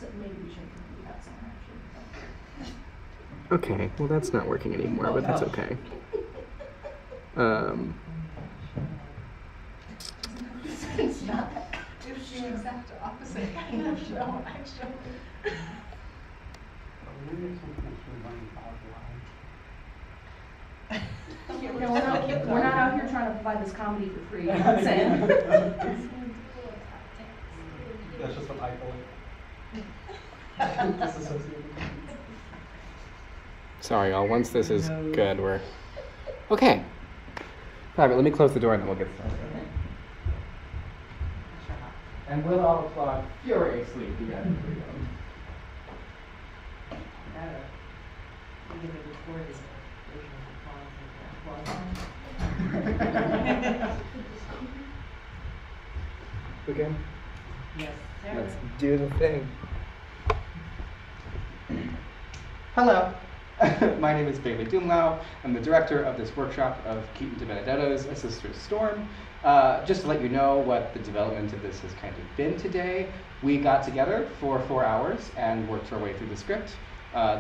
So maybe we should do that somewhere, actually. Okay, well that's not working anymore, but that's okay. It's not. It's the exact opposite kind of show, actually. No, we're not out here trying to provide this comedy for free. You know what I'm saying? That's just what I call it. Disassociated. Sorry, y'all. Once this is good, we're okay. All right, let me close the door and then we'll get started. And we'll all applaud furiously together. Okay. Yes, sir. Let's do the thing. Hello, my name is Bailey Doomlau. I'm the director of this workshop of Keaton de Benedetto's A Sister's Storm. Just to let you know what the development of this has kind of been today, we got together for 4 hours and worked our way through the script.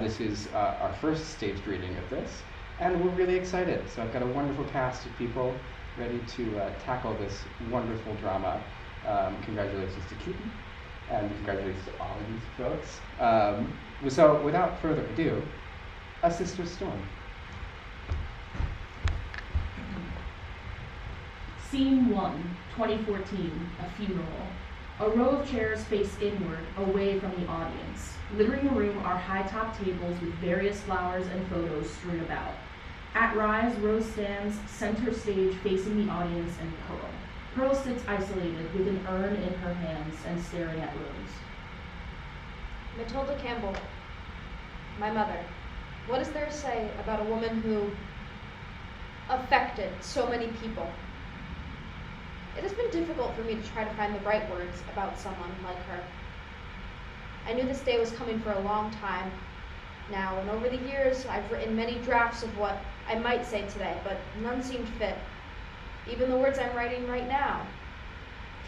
This is our first staged reading of this, and we're really excited. So I've got a wonderful cast of people ready to tackle this wonderful drama. Congratulations to Keaton, and congratulations to all of these folks. So without further ado, A Sister's Storm. Scene 1, 2014, a funeral. A row of chairs face inward, away from the audience. Littering the room are high-top tables with various flowers and photos strewn about. At rise, Rose stands center stage facing the audience and Pearl. Pearl sits isolated with an urn in her hands and staring at Rose. Matilda Campbell, my mother. What is there to say about a woman who affected so many people? It has been difficult for me to try to find the right words about someone like her. I knew this day was coming for a long time now, and over the years I've written many drafts of what I might say today, but none seemed fit. Even the words I'm writing right now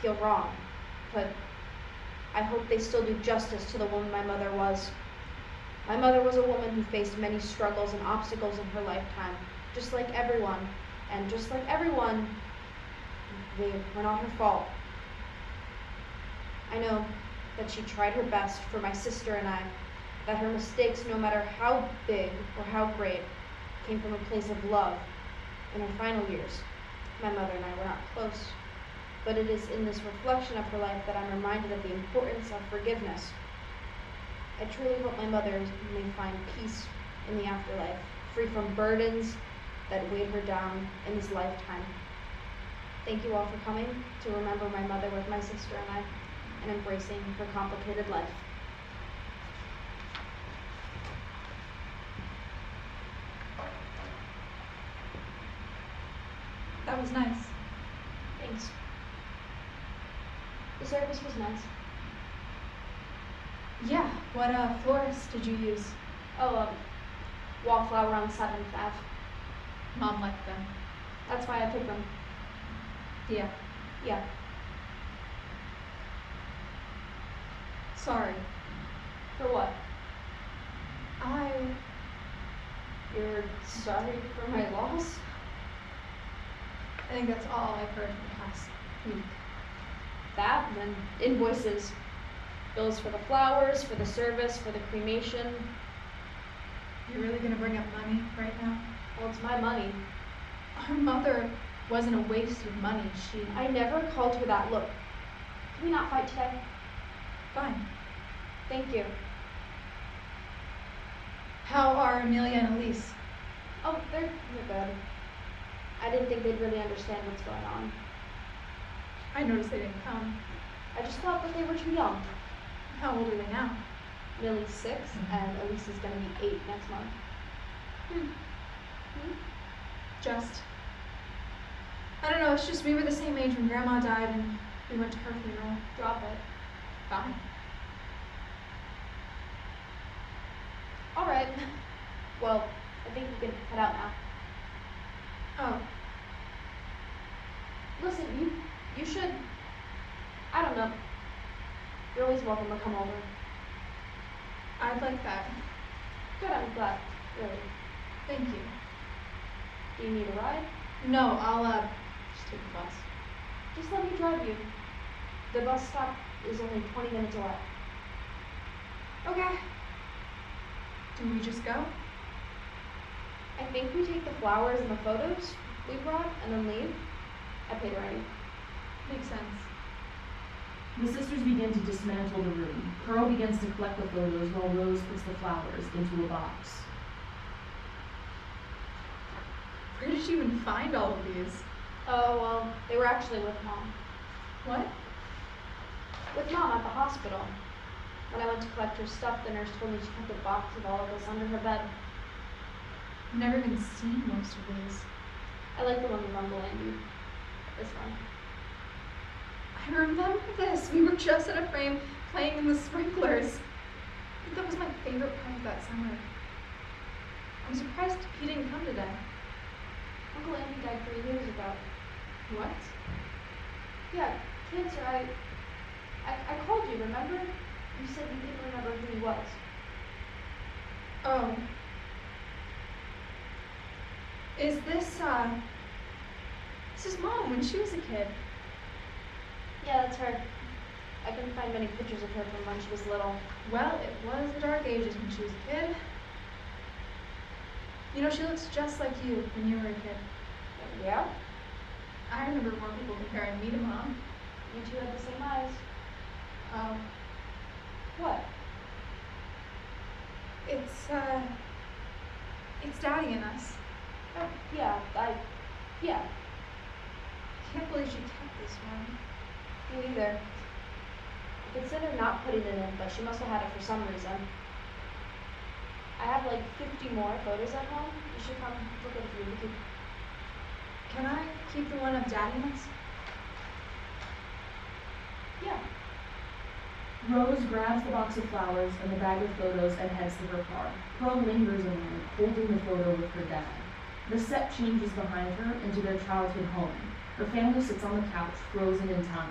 feel wrong, but I hope they still do justice to the woman my mother was. My mother was a woman who faced many struggles and obstacles in her lifetime, just like everyone, and just like everyone, they were not her fault. I know that she tried her best for my sister and I, that her mistakes, no matter how big or how great, came from a place of love. In her final years, my mother and I were not close, but it is in this reflection of her life that I'm reminded of the importance of forgiveness. I truly hope my mother may find peace in the afterlife, free from burdens that weighed her down in this lifetime. Thank you all for coming to remember my mother with my sister and I, and embracing her complicated life. That was nice. Thanks. The service was nice. Yeah, what florist did you use? Oh, wallflower on 7th Ave. Mom liked them. That's why I picked them. Yeah. Yeah. Sorry. For what? I... You're sorry for my loss? I think that's all I've heard in the past week. That, and then invoices. Bills for the flowers, for the service, for the cremation. You're really gonna bring up money right now? Well, it's my money. Our mother wasn't a waste of money. I never called her that. Look, can we not fight today? Fine. Thank you. How are Amelia and Elise? Oh, they're good. I didn't think they'd really understand what's going on. I noticed they didn't come. I just thought that they were too young. How old are they now? Millie's 6, and Elise is going to be 8 next month. Just. I don't know, it's just we were the same age when Grandma died and we went to her funeral. Drop it. Fine. All right. Well, I think we can head out now. Oh. Listen, you should, I don't know. You're always welcome to come over. I'd like that. Good, I'm glad. Really. Thank you. Do you need a ride? No, I'll just take the bus. Just let me drive you. The bus stop is only 20 minutes away. Okay. Do we just go? I think we take the flowers and the photos we brought and then leave. I paid already. Makes sense. The sisters begin to dismantle the room. Pearl begins to collect the photos while Rose puts the flowers into a box. Where did you even find all of these? Oh, well, they were actually with Mom. What? With Mom at the hospital. When I went to collect her stuff, the nurse told me she kept a box of all of this under her bed. I've never even seen most of these. I like the one with Uncle Andy. This one. I remember this. We were just at a frame playing in the sprinklers. I think that was my favorite part of that summer. I'm surprised he didn't come today. Uncle Andy died 3 years ago. What? Yeah, cancer. I called you, remember? You said you didn't remember who he was. Oh. Is this is Mom when she was a kid. Yeah, that's her. I couldn't find many pictures of her from when she was little. Well, it was the dark ages when she was a kid. You know, she looks just like you when you were a kid. Yeah? I remember more people comparing me to Mom. You two had the same eyes. Oh. What? It's Daddy and us. Oh, yeah, yeah. I can't believe she kept this one. Me neither. I considered not putting it in, but she must have had it for some reason. I have like 50 more photos at home. You should come look at a few. We could... Can I keep the one of Daddy and us? Yeah. Rose grabs the box of flowers and the bag of photos and heads to her car. Pearl lingers a moment, holding the photo with her dad. The set changes behind her into their childhood home. Her family sits on the couch, frozen in time.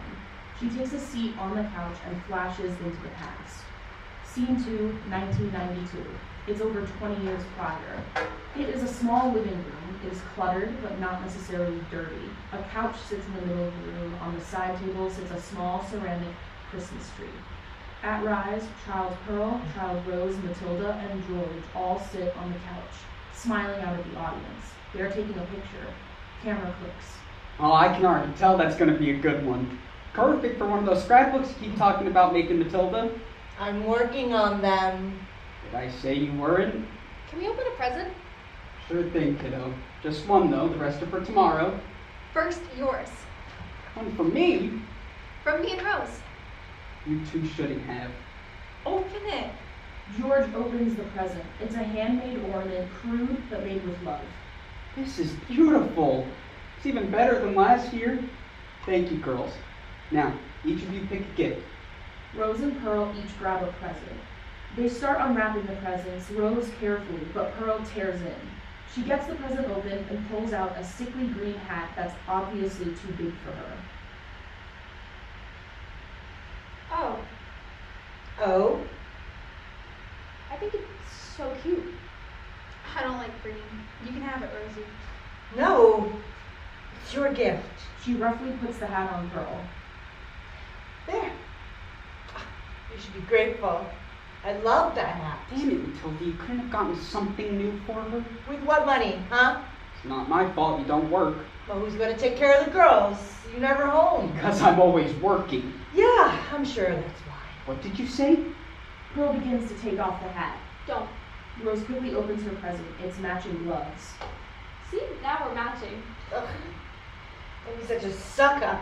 She takes a seat on the couch and flashes into the past. Scene 2, 1992. It's over 20 years prior. It is a small living room. It is cluttered, but not necessarily dirty. A couch sits in the middle of the room. On the side table sits a small ceramic Christmas tree. At Rise, Child Pearl, Child Rose, Matilda, and George all sit on the couch, smiling out at the audience. They are taking a picture. Camera clicks. Oh, I can already tell that's going to be a good one. Perfect for one of those scrapbooks you keep talking about making, Matilda. I'm working on them. Did I say you weren't? Can we open a present? Sure thing, kiddo. Just one, though. The rest are for tomorrow. First, yours. One for me? From me and Rose. You two shouldn't have. Open it. George opens the present. It's a handmade ornament, crude but made with love. This is beautiful. It's even better than last year. Thank you, girls. Now, each of you pick a gift. Rose and Pearl each grab a present. They start unwrapping the presents, Rose carefully, but Pearl tears in. She gets the present open and pulls out a sickly green hat that's obviously too big for her. Oh, Oh? I think it's so cute. I don't like green. You can have it, Rosie. No. It's your gift. She roughly puts the hat on Pearl. There. You should be grateful. I love that hat. Damn it, Matilda. You couldn't have gotten something new for her? With what money, huh? It's not my fault you don't work. Well, who's going to take care of the girls? You're never home. Because I'm always working. Yeah, I'm sure that's why. What did you say? Pearl begins to take off the hat. Don't. Rose quickly opens her present. It's matching gloves. See, now we're matching. Ugh. Don't be such a suck-up.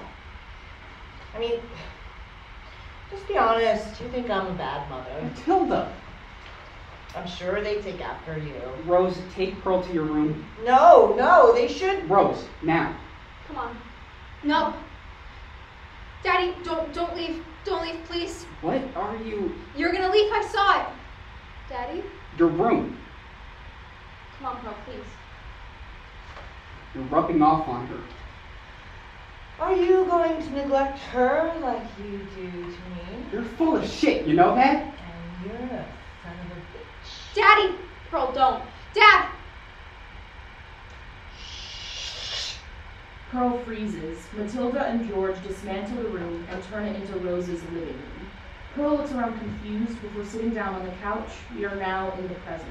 I mean, just be honest. You think I'm a bad mother. Matilda. I'm sure they take after you. Rose, take Pearl to your room. No, they should. Rose, now. Come on. No. Daddy, don't leave. Don't leave, please. What are you... You're gonna leave. I saw it. Daddy? Your room. Come on, Pearl, please. You're rubbing off on her. Are you going to neglect her like you do to me? You're full of shit, you know that? And you're a Son of a bitch. Daddy! Pearl, don't. Dad! Pearl freezes. Matilda and George dismantle the room and turn it into Rose's living room. Pearl looks around confused before sitting down on the couch. We are now in the present.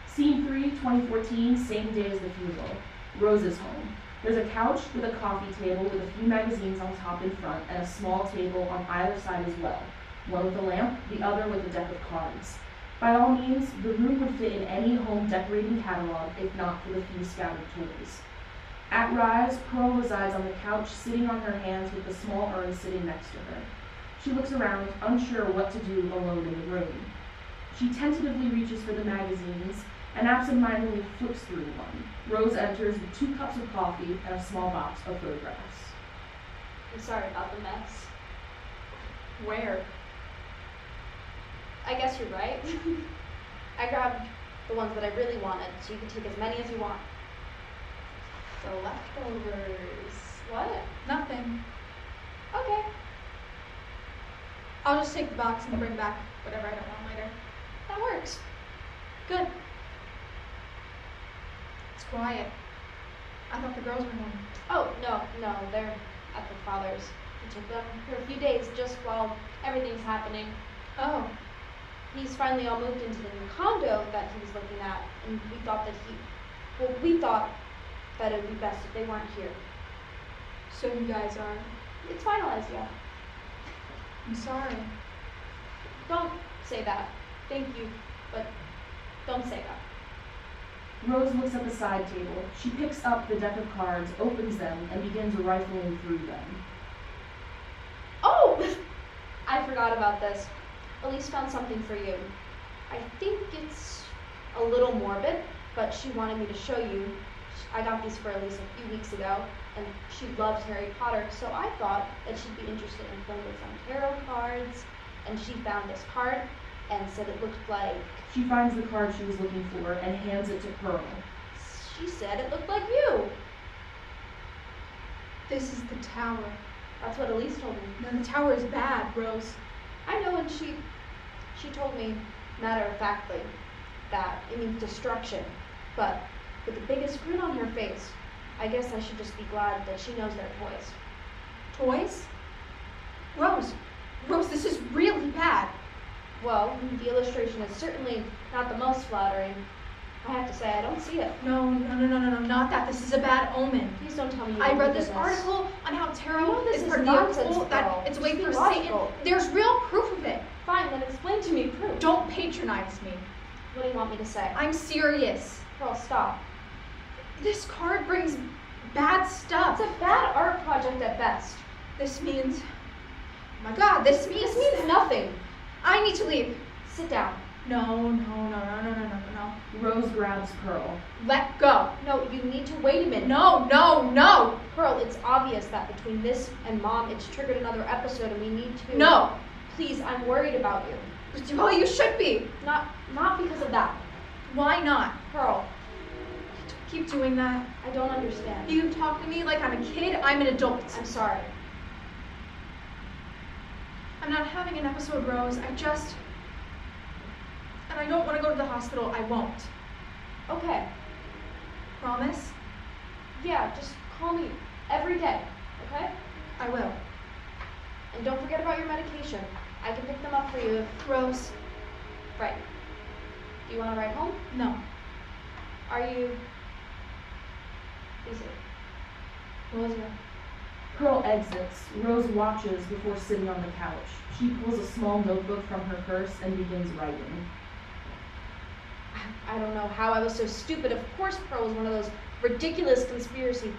Scene 3, 2014, same day as the funeral. Rose is home. There's a couch with a coffee table with a few magazines on top and front and a small table on either side as well. One with a lamp, the other with a deck of cards. By all means, the room would fit in any home decorating catalog if not for the few scattered toys. At Rise, Pearl resides on the couch, sitting on her hands with the small urn sitting next to her. She looks around, unsure what to do alone in the room. She tentatively reaches for the magazines and absentmindedly flips through one. Rose enters with 2 cups of coffee and a small box of photographs. I'm sorry about the mess. Where? I guess you're right. I grabbed the ones that I really wanted, so you can take as many as you want. The leftovers. What? Nothing. Okay. I'll just take the box and bring back whatever I don't want later. That works. Good. It's quiet. I thought the girls were home. Oh, no, they're at their father's. We took them for a few days just while everything's happening. Oh. He's finally all moved into the new condo that he was looking at, and we thought that it would be best if they weren't here. So you guys are... It's finalized, yeah. I'm sorry. Don't say that. Thank you, but don't say that. Rose looks at the side table. She picks up the deck of cards, opens them, and begins rifling through them. Oh! I forgot about this. Elise found something for you. I think it's a little morbid, but she wanted me to show you. I got these for Elise a few weeks ago, and she loves Harry Potter, so I thought that she'd be interested in playing with some tarot cards, and she found this card and said it looked like... She finds the card she was looking for and hands it to Pearl. She said it looked like you. This is the tower. That's what Elise told me. No, the tower is bad, Rose. I know, and she told me, matter-of-factly, that it means destruction, but with the biggest grin on her face, I guess I should just be glad that she knows they're toys. Toys? Rose, this is really bad. Well, the illustration is certainly not the most flattering. I have to say, I don't see it. No, not that. This is a bad omen. Please don't tell me you I don't read believe this in article on how tarot You know this is is part of the nonsense, occult, that Pearl. it's a way Just for be Satan. logical. There's real proof of it. Fine, then explain to me proof. Don't patronize me. What do you want me to say? I'm serious. Pearl, stop. This card brings bad stuff. It's a bad art project at best. This means... Oh my God, this means nothing. I need to leave. Sit down. No. Rose grabs Pearl. Let go. No, you need to wait a minute. No. Pearl, it's obvious that between this and Mom, it's triggered another episode and we need to... No. Please, I'm worried about you. Well, you should be. Not because of that. Why not? Pearl, Keep doing that. I don't understand. You talk to me like I'm a kid. I'm an adult. I'm sorry. I'm not having an episode, Rose. And I don't want to go to the hospital. I won't. Okay. Promise? Yeah, just call me every day, okay? I will. And don't forget about your medication. I can pick them up for you. Rose. Right. Do you want to ride home? No. Are you... Is it? Rosa. Pearl exits. Rose watches before sitting on the couch. She pulls a small notebook from her purse and begins writing. I don't know how I was so stupid. Of course Pearl was on one of those ridiculous conspiracy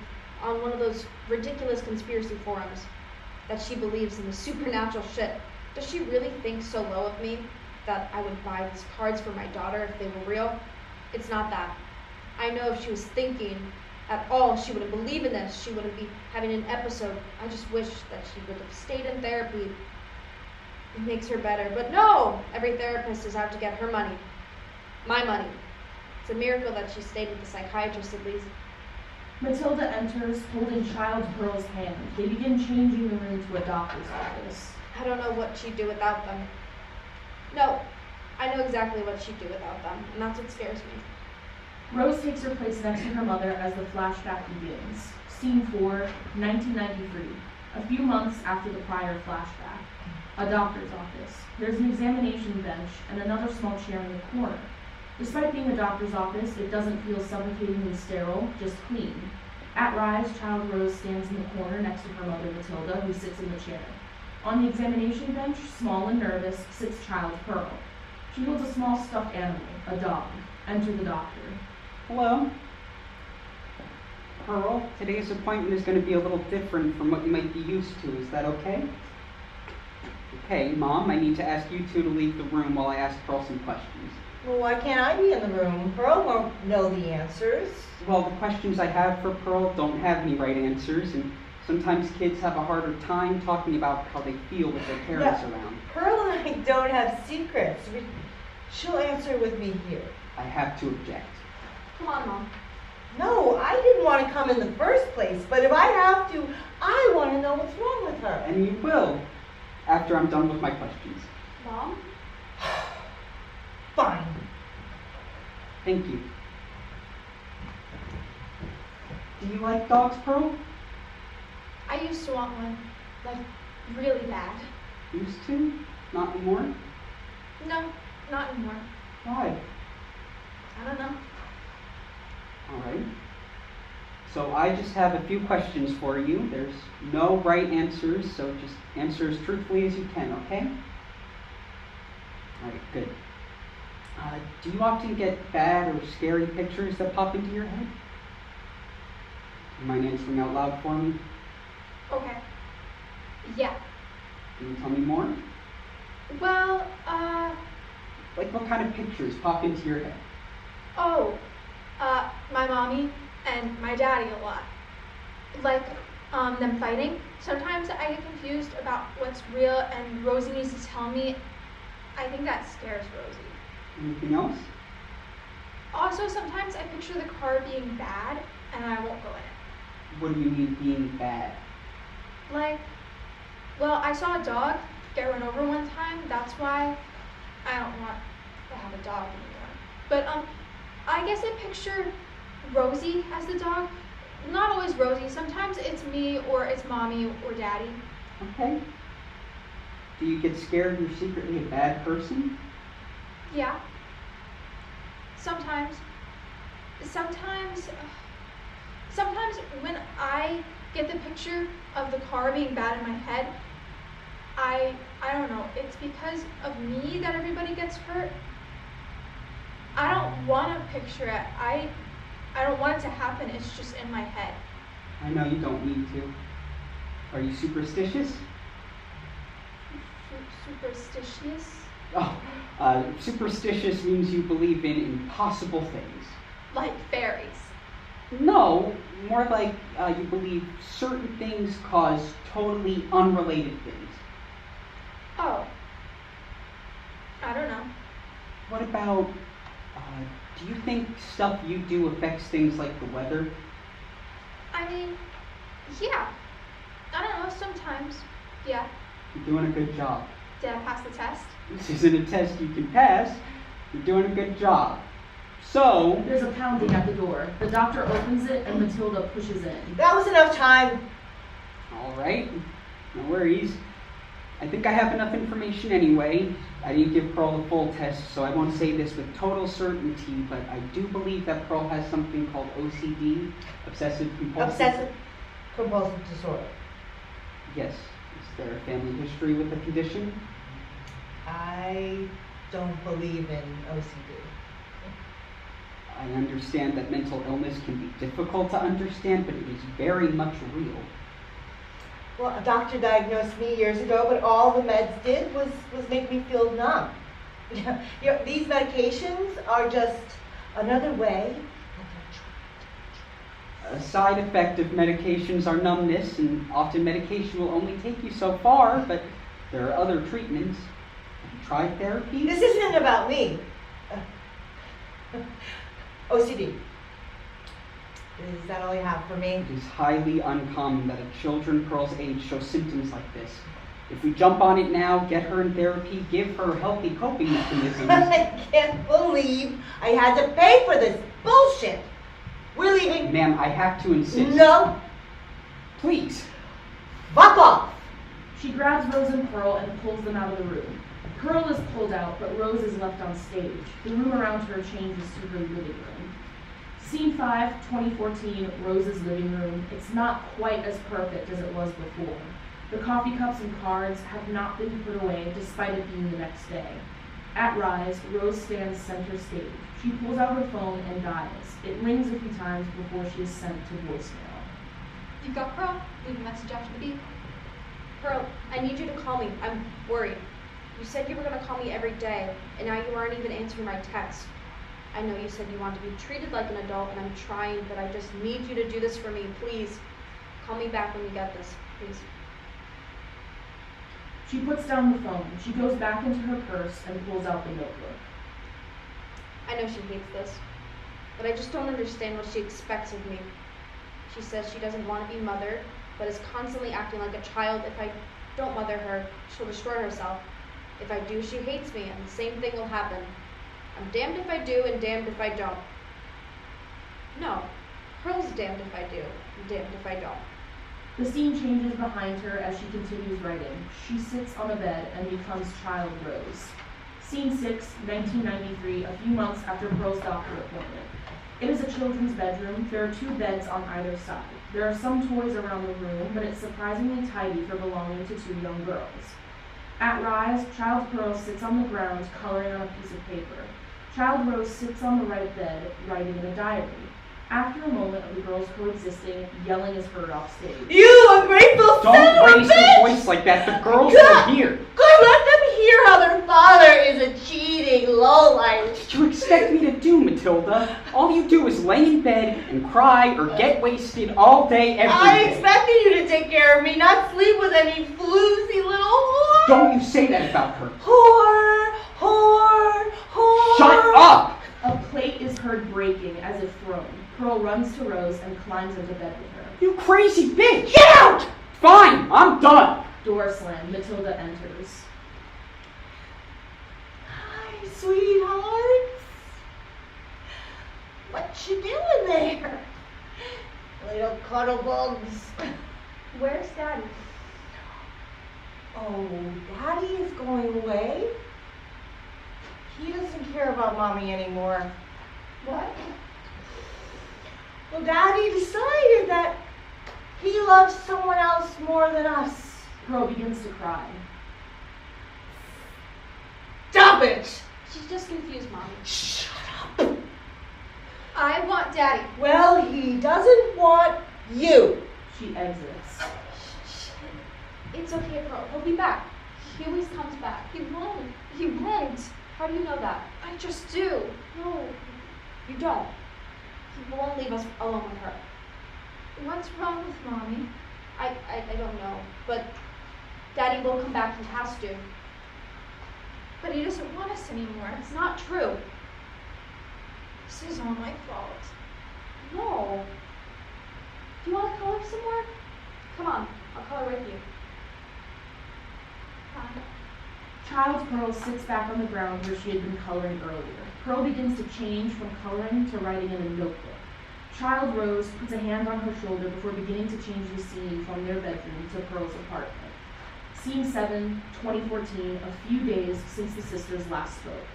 forums that she believes in the supernatural shit. Does she really think so low of me that I would buy these cards for my daughter if they were real? It's not that. I know if she was thinking at all, she wouldn't believe in this. She wouldn't be having an episode. I just wish that she would have stayed in therapy. It makes her better. But no! Every therapist is out to get her money. My money. It's a miracle that she stayed with the psychiatrist at least. Matilda enters, holding child Pearl's hand. They begin changing the room to a doctor's office. I don't know what she'd do without them. No, I know exactly what she'd do without them, and that's what scares me. Rose takes her place next to her mother as the flashback begins. Scene 4, 1993. A few months after the prior flashback. A doctor's office. There's an examination bench and another small chair in the corner. Despite being a doctor's office, it doesn't feel suffocatingly sterile, just clean. At rise, child Rose stands in the corner next to her mother Matilda, who sits in the chair. On the examination bench, small and nervous, sits child Pearl. She holds a small stuffed animal, a dog. Enter the doctor. Hello. Pearl, today's appointment is going to be a little different from what you might be used to. Is that okay? Okay, Mom, I need to ask you two to leave the room while I ask Pearl some questions. Well, why can't I be in the room? Pearl won't know the answers. Well, the questions I have for Pearl don't have any right answers, and sometimes kids have a harder time talking about how they feel with their parents around. Pearl and I don't have secrets. She'll answer with me here. I have to object. Come on, Mom. No, I didn't want to come in the first place, but if I have to, I want to know what's wrong with her. And you will, after I'm done with my questions. Mom? Fine. Thank you. Do you like dogs, Pearl? I used to want one, like, really bad. Used to? Not anymore? No, not anymore. Why? I don't know. All right. So I just have a few questions for you. There's no right answers, so just answer as truthfully as you can, okay? All right, good. Do you often get bad or scary pictures that pop into your head? Do you mind answering out loud for me? Okay. Yeah. Can you tell me more? Well, Like what kind of pictures pop into your head? my mommy and my daddy a lot. Like, them fighting. Sometimes I get confused about what's real, and Rosie needs to tell me. I think that scares Rosie. Anything else? Also, sometimes I picture the car being bad, and I won't go in it. What do you mean being bad? Like, well, I saw a dog get run over one time. That's why I don't want to have a dog anymore. But, I guess I picture Rosie as the dog. Not always Rosie. Sometimes it's me, or it's mommy, or daddy. Okay. Do you get scared you're secretly a bad person? Yeah. Sometimes. Sometimes when I get the picture of the car being bad in my head, I don't know, it's because of me that everybody gets hurt. I don't want to picture it. I don't want it to happen. It's just in my head. I know you don't need to. Are you superstitious? Superstitious? Oh, superstitious means you believe in impossible things. Like fairies. No, more like you believe certain things cause totally unrelated things. Oh. I don't know. What about, do you think stuff you do affects things like the weather? I mean, yeah. I don't know, sometimes. Yeah. You're doing a good job. Did I pass the test? This isn't a test you can pass. You're doing a good job. So, There's a pounding at the door. The doctor opens it and Matilda pushes in. That was enough time. all right, no worries. I think I have enough information anyway. I didn't give Pearl the full test, so I won't say this with total certainty, but I do believe that Pearl has something called OCD, obsessive compulsive. Obsessive compulsive disorder. Yes. Is there a family history with the condition? I don't believe in OCD. I understand that mental illness can be difficult to understand, but it is very much real. Well, a doctor diagnosed me years ago, but all the meds did was make me feel numb. These medications are just another way. A side effect of medications are numbness, and often medication will only take you so far, but there are other treatments. Have you tried therapy? This isn't about me. OCD. Is that all you have for me? It is highly uncommon that a children Pearl's age show symptoms like this. If we jump on it now, get her in therapy, give her healthy coping mechanisms. I can't believe I had to pay for this bullshit. We're leaving. Ma'am, I have to insist. No. Please. Fuck off. She grabs Rose and Pearl and pulls them out of the room. Pearl is pulled out, but Rose is left on stage. The room around her changes to her living room. Scene 5, 2014, Rose's living room. It's not quite as perfect as it was before. The coffee cups and cards have not been put away, despite it being the next day. At Rise, Rose stands center stage. She pulls out her phone and dials. It rings a few times before she is sent to voicemail. You got Pearl? Leave a message after the beep. Pearl, I need you to call me. I'm worried. You said you were going to call me every day, and now you aren't even answering my texts. I know you said you want to be treated like an adult, and I'm trying, but I just need you to do this for me. Please, call me back when you get this, please. She puts down the phone. She goes back into her purse and pulls out the notebook. I know she hates this, but I just don't understand what she expects of me. She says she doesn't want to be mothered, but is constantly acting like a child. If I don't mother her, she'll destroy herself. If I do, she hates me, and the same thing will happen. I'm damned if I do, and damned if I don't. No, Pearl's damned if I do, and damned if I don't. The scene changes behind her as she continues writing. She sits on a bed and becomes Child Rose. Scene 6, 1993, a few months after Pearl's doctor appointment. It is a children's bedroom. There are 2 beds on either side. There are some toys around the room, but it's surprisingly tidy for belonging to 2 young girls. At Rise, Child Pearl sits on the ground coloring on a piece of paper. Child Rose sits on the right bed, writing in a diary. After a moment of the girls coexisting, yelling is heard off stage. You ungrateful son of Don't a raise bitch! your voice like that. The girls God. will hear. Good, let them hear how their father is a cheating lowlife. What did you expect me to do, Matilda? All you do is lay in bed and cry or get wasted all day, every I day. expected you to take care of me, not sleep with any floozy little whore. Don't you say that about her. Whore. Shut up! A plate is heard breaking as if thrown. Pearl runs to Rose and climbs into bed with her. You crazy bitch! Get out! Fine, I'm done. Door slam. Matilda enters. Hi, sweethearts. What you doing there? Little cuddle bugs. Where's Daddy? Oh, Daddy is going away? He doesn't care about Mommy anymore. What? Well, Daddy decided that he loves someone else more than us. Pearl begins to cry. Stop it! She's just confused, Mommy. Shut up. I want Daddy. Well, he doesn't want you. She exits. It's okay, Pearl. He'll be back. He always comes back. He won't. He won't. How do you know that? I just do. No, you don't. He won't leave us alone with her. What's wrong with Mommy? I don't know, but Daddy will come back. He has to. But he doesn't want us anymore. It's not true. This is all my fault. No. Do you want to color some more? Come on, I'll color with you. Fine. Child Pearl sits back on the ground where she had been coloring earlier. Pearl begins to change from coloring to writing in a notebook. Child Rose puts a hand on her shoulder before beginning to change the scene from their bedroom to Pearl's apartment. Scene 7, 2014, a few days since the sisters last spoke.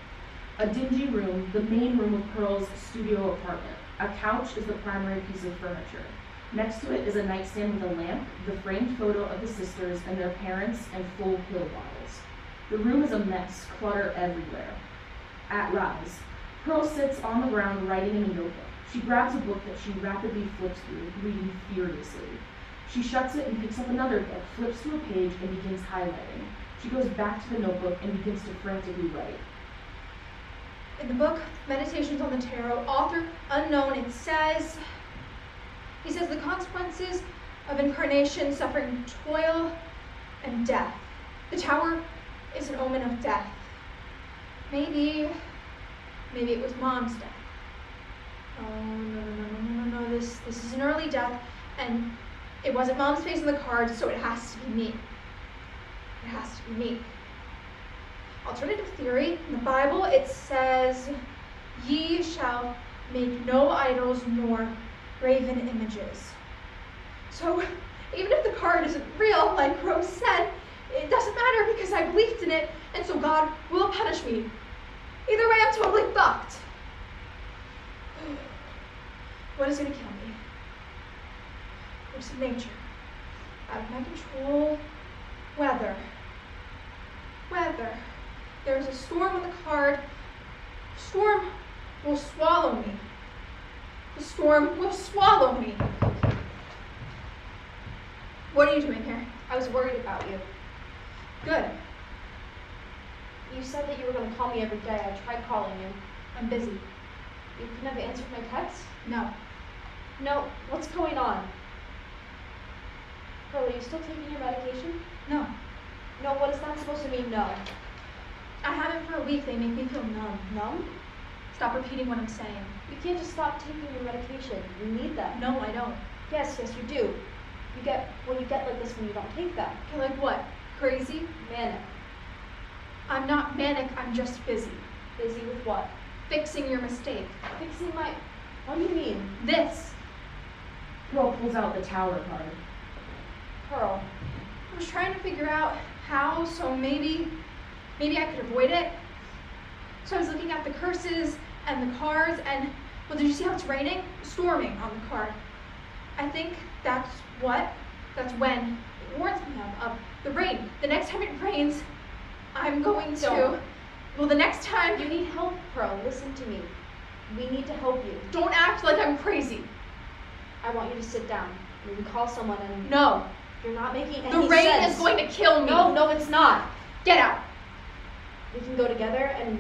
A dingy room, the main room of Pearl's studio apartment. A couch is the primary piece of furniture. Next to it is a nightstand with a lamp, the framed photo of the sisters and their parents, and full pill bottles. The room is a mess, clutter everywhere. At Rise, Pearl sits on the ground writing in a notebook. She grabs a book that she rapidly flips through, reading furiously. She shuts it and picks up another book, flips to a page, and begins highlighting. She goes back to the notebook and begins to frantically write. In the book, Meditations on the Tarot, author unknown, it says, he says the consequences of incarnation, suffering, toil, and death. The tower is an omen of death. Maybe it was Mom's death. Oh, no, this is an early death, and it wasn't Mom's face on the card, so it has to be me. It has to be me. Alternative theory, in the Bible it says, "Ye shall make no idols nor graven images." So even if the card isn't real, like Rose said, it doesn't matter because I believed in it, and so God will punish me. Either way, I'm totally fucked. What is going to kill me? Force of nature. Out of my control. Weather. Weather. There's a storm on the card. The storm will swallow me. The storm will swallow me. What are you doing here? I was worried about you. Good. You said that you were going to call me every day. I tried calling you. I'm busy. You couldn't have answered my text? No. No, what's going on? Pearl, are you still taking your medication? No. No, what is that supposed to mean, no? I haven't for a week. They make me feel numb. Numb? Stop repeating what I'm saying. You can't just stop taking your medication. You need them. No, I don't. Yes, you do. You get like this when you don't take them. Okay, like what? Crazy? Manic. I'm not manic, I'm just busy. Busy with what? Fixing your mistake. Fixing my... What do you mean? This. Pearl pulls out the tower card. Pearl. I was trying to figure out how, so maybe I could avoid it. So I was looking at the curses and the cards, and, well, did you see how it's raining? Storming on the card. I think that's when it warns me of the rain. The next time it rains, I'm going to... Don't. Well, the next time... You need help, Pearl. Listen to me. We need to help you. Don't act like I'm crazy. I want you to sit down. We can call someone and... No. You're not making any The rain sense. is going to kill me. No, it's not. Get out. We can go together and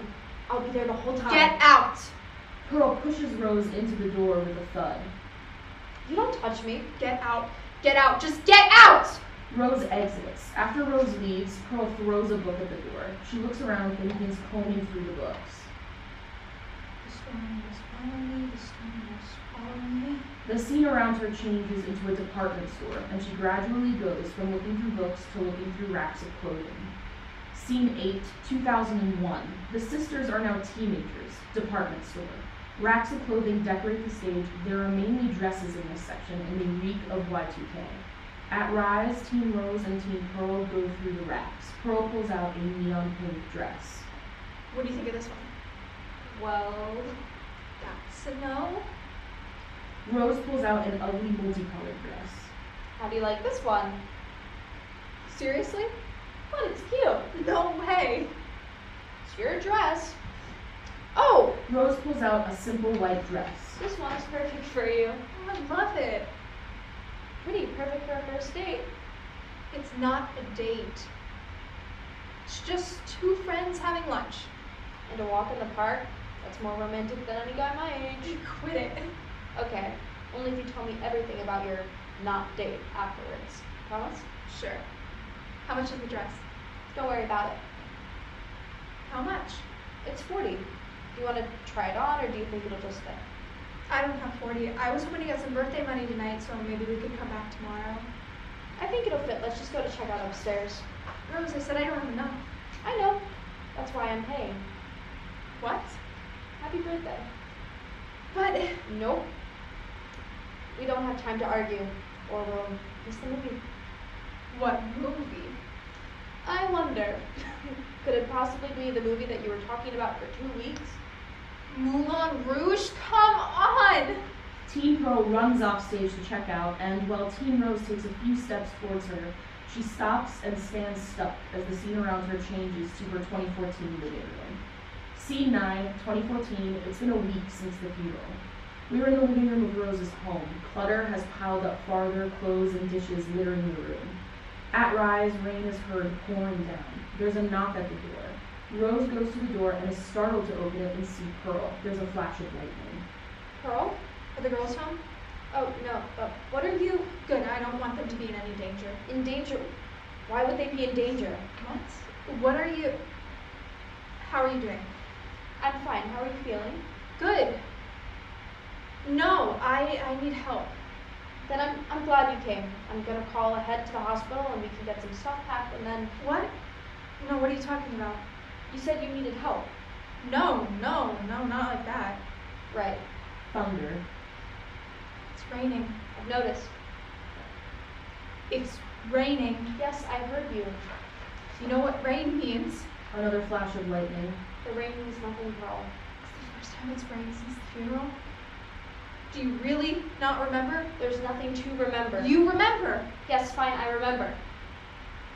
I'll be there the whole time. Get out. Pearl pushes Rose into the door with a thud. You don't touch me. Get out. Get out. Just get out. Rose exits. After Rose leaves, Pearl throws a book at the door. She looks around and begins combing through the books. The storm will swallow me. The storm will swallow me. The scene around her changes into a department store, and she gradually goes from looking through books to looking through racks of clothing. Scene 8, 2001. The sisters are now teenagers. Department store. Racks of clothing decorate the stage. There are mainly dresses in this section, and they reek of Y2K. At Rise, Teen Rose and Teen Pearl go through the racks. Pearl pulls out a neon pink dress. What do you think of this one? Well, That's a no. Rose pulls out an ugly multicolored dress. how do you like this one? Seriously? But it's cute. No way. It's your dress. Oh, Rose pulls out a simple white dress. this one is perfect for you. I love it. Pretty perfect for a first date. It's not a date. It's just two friends having lunch. And a walk in the park, that's more romantic than any guy my age. Quit it. Okay, only if you tell me everything about your not date afterwards. Promise? Sure. How much is the dress? Don't worry about it. How much? It's 40. Do you want to try it on, or do you think it'll just fit? I don't have 40. I was hoping to get some birthday money tonight, so maybe we could come back tomorrow. I think it'll fit. Let's just go to check out upstairs. Rose, I said I don't have enough. I know. That's why I'm paying. What? Happy birthday. But Nope. We don't have time to argue, or we'll miss the movie. what movie? I wonder. Could it possibly be the movie that you were talking about for 2 weeks? Moulin Rouge? Come on! Teen Pearl runs off stage to check out, and while Teen Rose takes a few steps towards her, she stops and stands stuck as the scene around her changes to her 2014 living room. Scene 9, 2014, it's been a week since the funeral. We were in the living room of Rose's home. Clutter has piled up farther, clothes and dishes littering the room. At Rise, rain is heard pouring down. There's a knock at the door. Rose goes to the door and is startled to open it and see Pearl. There's a flash of lightning. Pearl? Are the girls home? Oh, no. What are you Good, I don't want them to be in any danger. in danger? Why would they be in danger? What are you... How are you doing? I'm fine. How are you feeling? Good. No, I need help. Then I'm glad you came. I'm gonna call ahead to the hospital and we can get some stuff packed and then What? No, what are you talking about? you said you needed help. No, not like that. Right. Thunder. It's raining. I've noticed. It's raining. Yes, I heard you. You know what rain means? Another flash of lightning. The rain means nothing, Pearl. It's the first time it's rained since the funeral. Do you really not remember? There's nothing to remember. You remember. Yes, fine, I remember.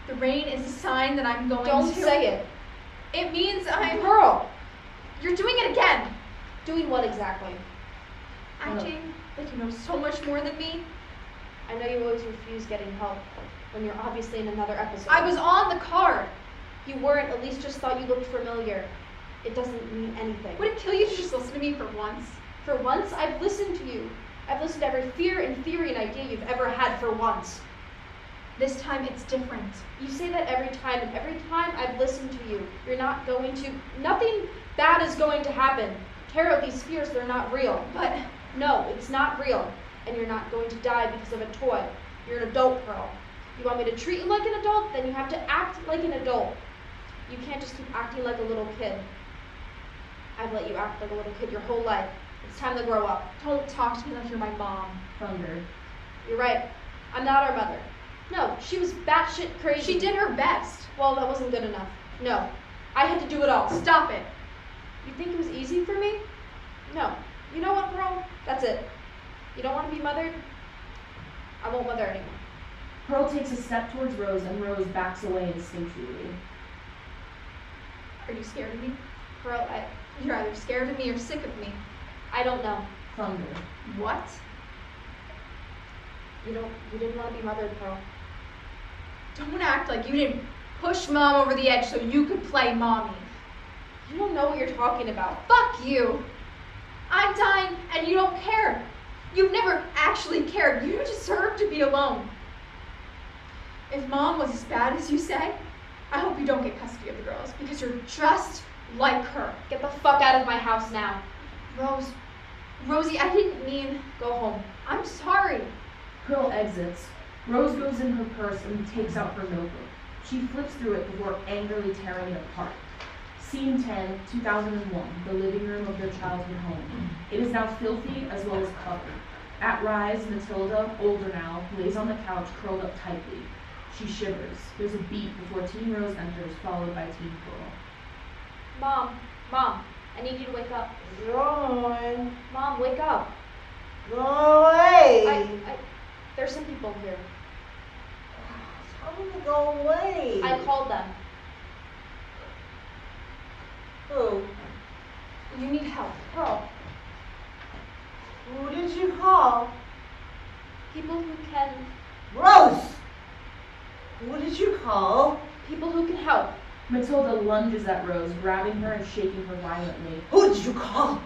The rain is a sign that I'm going Don't to. say it. It means I'm. Pearl! You're doing it again. Doing what exactly? Acting like you know so much more than me. I know you always refuse getting help when you're obviously in another episode. I was on the card. You weren't, at least just thought you looked familiar. It doesn't mean anything. Would it kill you to just listen to me for once? For once, I've listened to you. I've listened to every fear and theory and idea you've ever had for once. This time it's different. You say that every time, and every time I've listened to you, you're not going to, nothing bad is going to happen. Tara, these fears, they're not real. But No, it's not real. And you're not going to die because of a toy. You're an adult, Pearl. You want me to treat you like an adult? Then you have to act like an adult. You can't just keep acting like a little kid. I've let you act like a little kid your whole life. It's time to grow up. don't talk to me like you're my mom. Thunder. You're right. I'm not our mother. No, she was batshit crazy. She did her best. Well, that wasn't good enough. No, I had to do it all. Stop it. You think it was easy for me? No. You know what, Pearl? That's it. You don't want to be mothered? I won't mother anymore. Pearl takes a step towards Rose and Rose backs away instinctually. Are you scared of me? Pearl, You're either scared of me or sick of me. I don't know. Thunder. What? You didn't want to be mothered, Pearl. Don't act like you didn't push mom over the edge so you could play mommy. You don't know what you're talking about. Fuck you. I'm dying and you don't care. You've never actually cared. You deserve to be alone. If mom was as bad as you say, I hope you don't get custody of the girls because you're just like her. Get the fuck out of my house now. Rosie, I didn't mean. Go home. I'm sorry. Pearl exits. Rose goes in her purse and takes out her notebook. She flips through it before angrily tearing it apart. Scene 10, 2001, the living room of their childhood home. It is now filthy as well as cluttered. At rise, Matilda, older now, lays on the couch curled up tightly. She shivers. There's a beat before Teen Rose enters, followed by Teen Pearl. Mom, I need you to wake up. Going. Mom, wake up. Go away. There's some people here. Tell them to go away. I called them. Who? You need help. Pearl, Who did you call? people who can Rose! Who did you call? help. Matilda lunges at Rose, grabbing her and shaking her violently. Who did you call?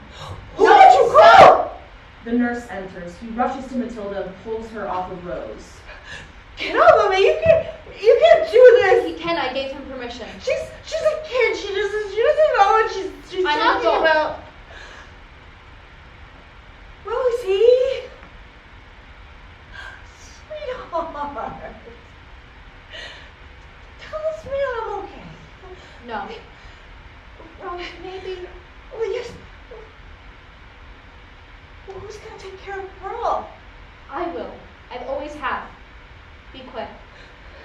Who did you call? The nurse enters. He rushes to Matilda and pulls her off of Rose. Get off of me! You can't do this! He can, I gave him permission. She's a kid. She doesn't know what she's I'm an talking adult. about. Rosie, sweetheart, tell this man I'm okay. No. Rose, maybe. Well, yes. Well, who's gonna take care of Pearl? I will. I've always have. Be quick.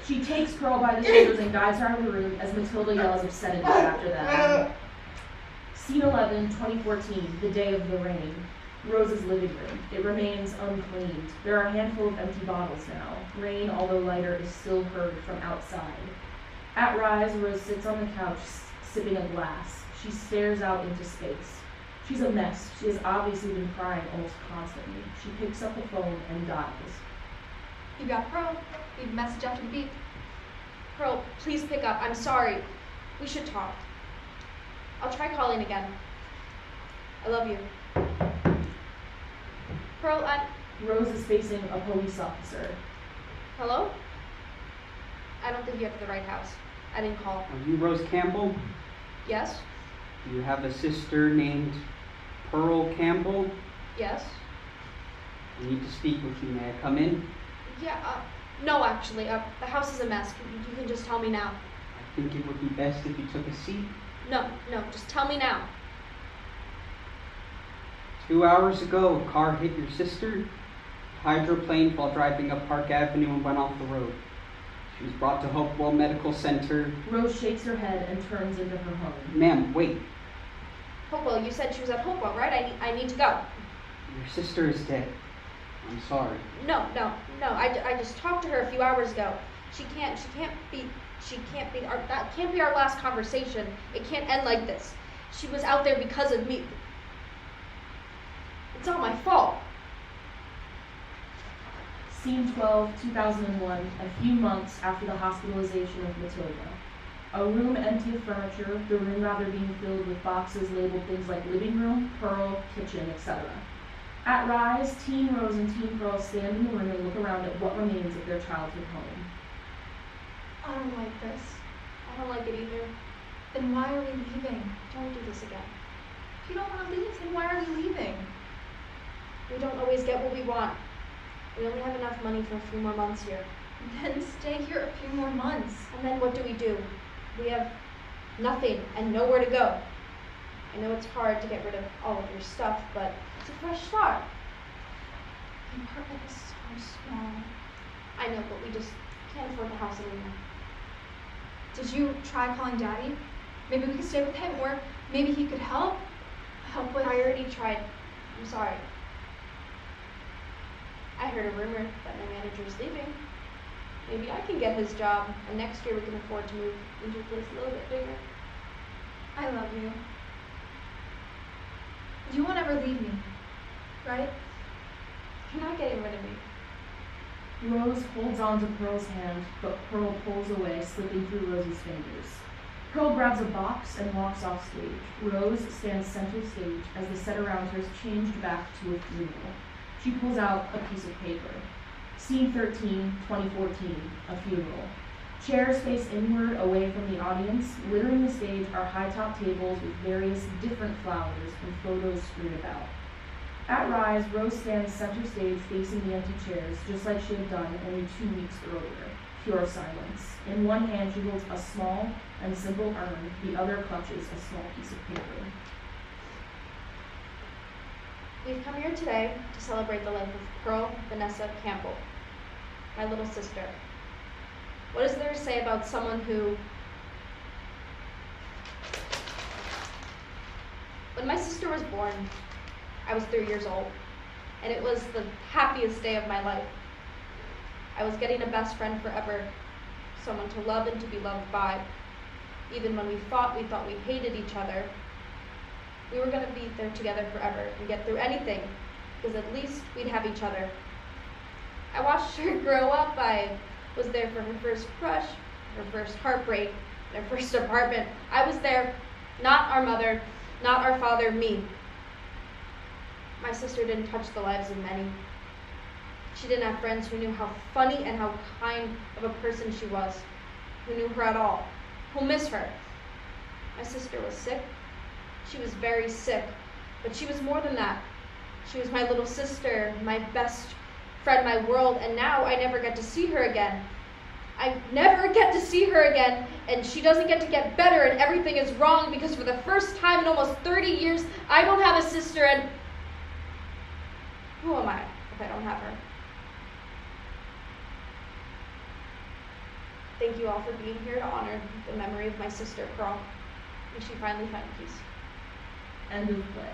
She takes Pearl by the shoulders and guides her out of the room as Matilda yells upsetedly after them. Scene 11, 2014, the day of the rain. Rose's living room. It remains uncleaned. There are a handful of empty bottles now. Rain, although lighter, is still heard from outside. At rise, Rose sits on the couch, sipping a glass. She stares out into space. She's a mess. She has obviously been crying almost constantly. She picks up the phone and dials. You got Pearl. Leave a message after the beep. Pearl, please pick up. I'm sorry. We should talk. I'll try calling again. I love you. Pearl, Rose is facing a police officer. Hello? I don't think you have the right house. I didn't call. Are you Rose Campbell? Yes? Do you have a sister named Pearl Campbell? Yes? I need to speak with you. May I come in? Yeah, no, actually. The house is a mess. You can just tell me now. I think it would be best if you took a seat. No, just tell me now. 2 hours ago, a car hit your sister, hydroplaned while driving up Park Avenue and went off the road. She was brought to Hopewell Medical Center. Rose shakes her head and turns into her home. Ma'am, wait. Hopewell, you said she was at Hopewell, right? I need to go. Your sister is dead. I'm sorry. No. I just talked to her a few hours ago. That can't be our last conversation. It can't end like this. She was out there because of me. It's all my fault. Scene 12, 2001, a few months after the hospitalization of Matilda. A room empty of furniture, the room rather being filled with boxes labeled things like living room, Pearl, kitchen, etc. At Rise, Teen Rose and Teen Pearl stand in the room and look around at what remains of their childhood home. I don't like this. I don't like it either. Then why are we leaving? Don't do this again. If you don't want to leave, then why are we leaving? We don't always get what we want. We only have enough money for a few more months here. Then stay here a few more months. And then what do? We have nothing and nowhere to go. I know it's hard to get rid of all of your stuff, but it's a fresh start. The apartment is so small. I know, but we just can't afford the house anymore. Did you try calling Daddy? Maybe we could stay with him, or maybe he could help with... I already tried. I'm sorry. I heard a rumor that my manager's leaving. Maybe I can get his job, and next year we can afford to move into a place a little bit bigger. I love you. You won't ever leave me, right? You're not getting rid of me. Rose holds onto Pearl's hand, but Pearl pulls away, slipping through Rose's fingers. Pearl grabs a box and walks off stage. Rose stands center stage as the set around her is changed back to a funeral. She pulls out a piece of paper. Scene 13, 2014, a funeral. Chairs face inward away from the audience. Littering the stage are high-top tables with various different flowers and photos strewn about. At Rise, Rose stands center stage facing the empty chairs, just like she had done only 2 weeks earlier. Pure silence. In one hand, she holds a small and simple urn. The other clutches a small piece of paper. We've come here today to celebrate the life of Pearl Vanessa Campbell, my little sister. What is there to say about someone who... When my sister was born, I was 3 years old, and it was the happiest day of my life. I was getting a best friend forever, someone to love and to be loved by. Even when we thought we hated each other, we were going to be there together forever and get through anything, because at least we'd have each other. I watched her grow up. I was there for her first crush, her first heartbreak, and her first apartment. I was there, not our mother, not our father, me. My sister didn't touch the lives of many. She didn't have friends who knew how funny and how kind of a person she was, who knew her at all, who'll miss her. My sister was sick. She was very sick, but she was more than that. She was my little sister, my best friend, my world, and now I never get to see her again. I never get to see her again, and she doesn't get to get better, and everything is wrong because for the first time in almost 30 years, I don't have a sister, and who am I if I don't have her? Thank you all for being here to honor the memory of my sister, Pearl. May she finally find peace. End of play.